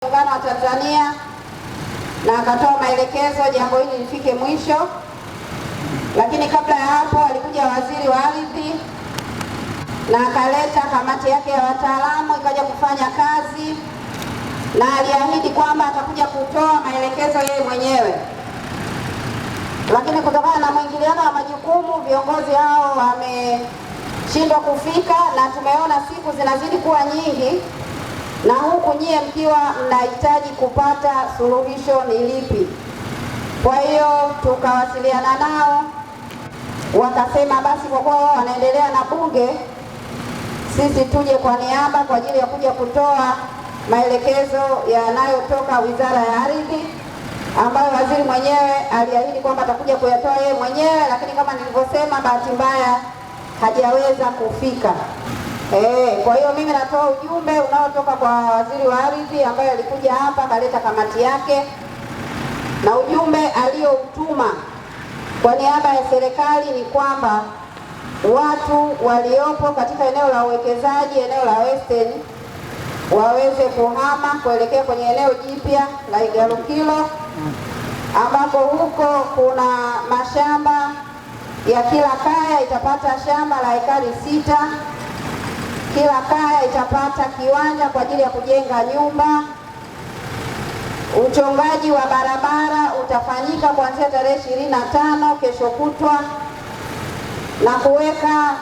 Muungano wa Tanzania na akatoa maelekezo jambo hili lifike mwisho. Lakini kabla ya hapo alikuja waziri wa ardhi na akaleta kamati yake ya wataalamu ikaja kufanya kazi, na aliahidi kwamba atakuja kutoa maelekezo yeye mwenyewe. Lakini kutokana na mwingiliano wa majukumu, viongozi hao wameshindwa kufika, na tumeona siku zinazidi kuwa nyingi, na huku nyie mkiwa mnahitaji kupata suluhisho ni lipi. Kwa hiyo tukawasiliana nao, wakasema basi kwa kuwa wao wanaendelea na bunge, sisi tuje kwa niaba kwa ajili ya kuja kutoa maelekezo yanayotoka Wizara ya Ardhi, ambayo waziri mwenyewe aliahidi kwamba atakuja kuyatoa yeye mwenyewe, lakini kama nilivyosema, bahati mbaya hajaweza kufika. Kwa hiyo mimi natoa ujumbe unaotoka kwa waziri wa ardhi ambaye alikuja hapa kaleta kamati yake, na ujumbe aliyoutuma kwa niaba ya serikali ni kwamba watu waliopo katika eneo la uwekezaji, eneo la Western, waweze kuhama kuelekea kwenye eneo jipya la Igalukilo, ambapo huko kuna mashamba ya kila kaya itapata shamba la ekari 6. Kila kaya itapata kiwanja kwa ajili ya kujenga nyumba. Uchongaji wa barabara utafanyika kuanzia tarehe 25 kesho kutwa, na kuweka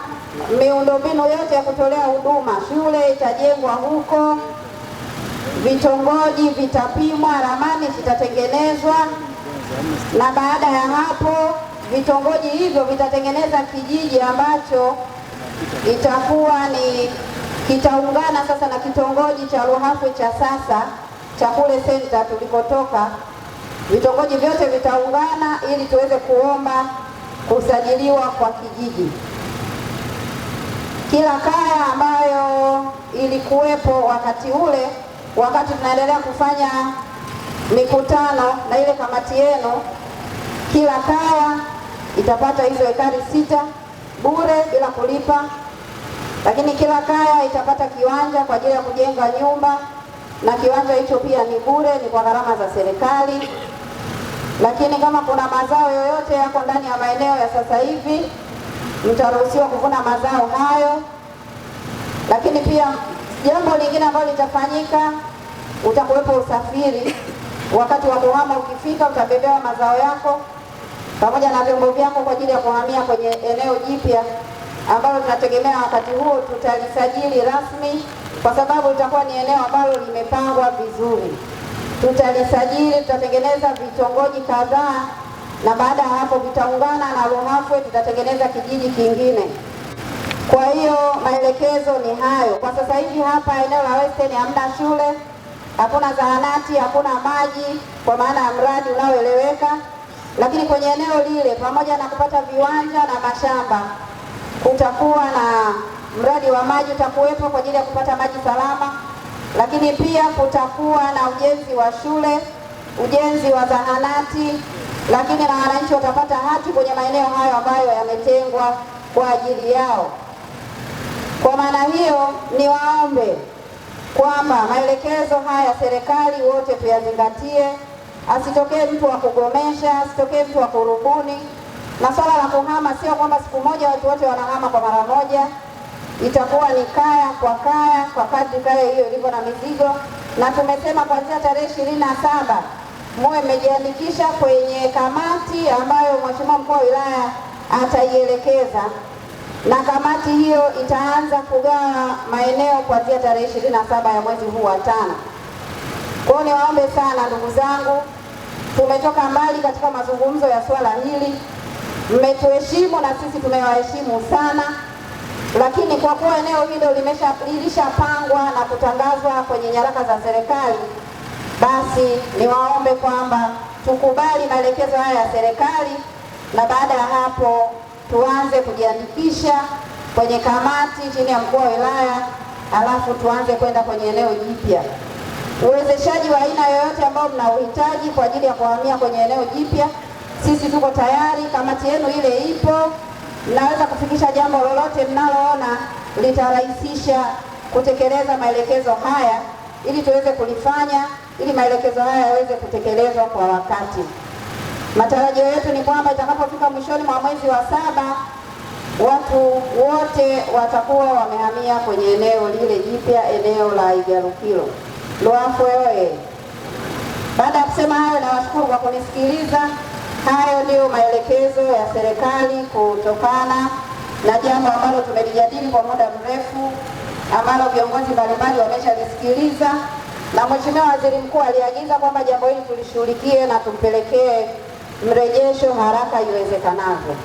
miundombinu yote ya kutolea huduma. Shule itajengwa huko, vitongoji vitapimwa, ramani zitatengenezwa, na baada ya hapo vitongoji hivyo vitatengeneza kijiji ambacho itakuwa kitaungana sasa na kitongoji cha Luhafwe cha sasa cha kule senta tulikotoka. Vitongoji vyote vitaungana ili tuweze kuomba kusajiliwa kwa kijiji. Kila kaya ambayo ilikuwepo wakati ule, wakati tunaendelea kufanya mikutano na ile kamati yenu, kila kaya itapata hizo ekari 6 bure bila kulipa. Lakini kila kaya itapata kiwanja kwa ajili ya kujenga nyumba, na kiwanja hicho pia ni bure, ni kwa gharama za serikali. Lakini kama kuna mazao yoyote yako ndani ya maeneo ya sasa hivi, mtaruhusiwa kuvuna mazao hayo. Lakini pia jambo lingine ambalo litafanyika, utakuwepo usafiri. Wakati wa kuhama ukifika, utabebewa mazao yako pamoja na vyombo vyako kwa ajili ya kuhamia kwenye eneo jipya ambalo tunategemea wakati huo tutalisajili rasmi, kwa sababu litakuwa ni eneo ambalo limepangwa vizuri. Tutalisajili, tutatengeneza vitongoji kadhaa, na baada ya hapo vitaungana na Luhafwe, tutatengeneza kijiji kingine. Kwa hiyo maelekezo ni hayo. Kwa sasa hivi hapa eneo la Western hamna shule, hakuna zahanati, hakuna maji kwa maana ya mradi unaoeleweka. Lakini kwenye eneo lile, pamoja na kupata viwanja na mashamba, kutakuwa na mradi wa maji utakuwepo kwa ajili ya kupata maji salama. Lakini pia kutakuwa na ujenzi wa shule, ujenzi wa zahanati, lakini na wananchi watapata hati kwenye maeneo hayo ambayo yametengwa kwa ajili yao. Kwa maana hiyo, niwaombe kwamba maelekezo haya serikali wote tuyazingatie. Asitokee mtu wa kugomesha, asitokee mtu wa kurubuni. Na swala la kuhama sio kwamba siku moja watu wote wanahama kwa mara moja. Itakuwa ni kaya kwa kadri kaya hiyo ilivyo na mizigo. Na tumesema kuanzia tarehe 27 muwe mmejiandikisha kwenye kamati ambayo Mheshimiwa Mkuu wa Wilaya ataielekeza, na kamati hiyo itaanza kugawa maeneo kuanzia tarehe 27 ya mwezi huu wa 5. Kwa hiyo niwaombe sana ndugu zangu, tumetoka mbali katika mazungumzo ya swala hili. Mmetuheshimu na sisi tumewaheshimu sana, lakini kwa kuwa eneo hilo lilishapangwa na kutangazwa kwenye nyaraka za serikali, basi niwaombe kwamba tukubali maelekezo haya ya serikali, na baada ya hapo tuanze kujiandikisha kwenye kamati chini ya mkuu wa wilaya, alafu tuanze kwenda kwenye eneo jipya. Uwezeshaji wa aina yoyote ambao mnauhitaji kwa ajili ya kuhamia kwenye eneo jipya, sisi tuko tayari. Kamati yenu ile ipo, mnaweza kufikisha jambo lolote mnaloona litarahisisha kutekeleza maelekezo haya ili tuweze kulifanya ili maelekezo haya yaweze kutekelezwa kwa wakati. Matarajio yetu ni kwamba itakapofika mwishoni mwa mwezi wa 7 watu wote watakuwa wamehamia kwenye eneo lile jipya, eneo la Igalukilo. Luafwe oye! Baada ya kusema hayo, nawashukuru kwa kunisikiliza. Hayo ndiyo maelekezo ya serikali kutokana na jambo ambalo tumelijadili kwa muda mrefu, ambalo viongozi mbalimbali wameshalisikiliza, na Mheshimiwa Waziri Mkuu aliagiza kwamba jambo hili tulishughulikie na tumpelekee mrejesho haraka iwezekanavyo.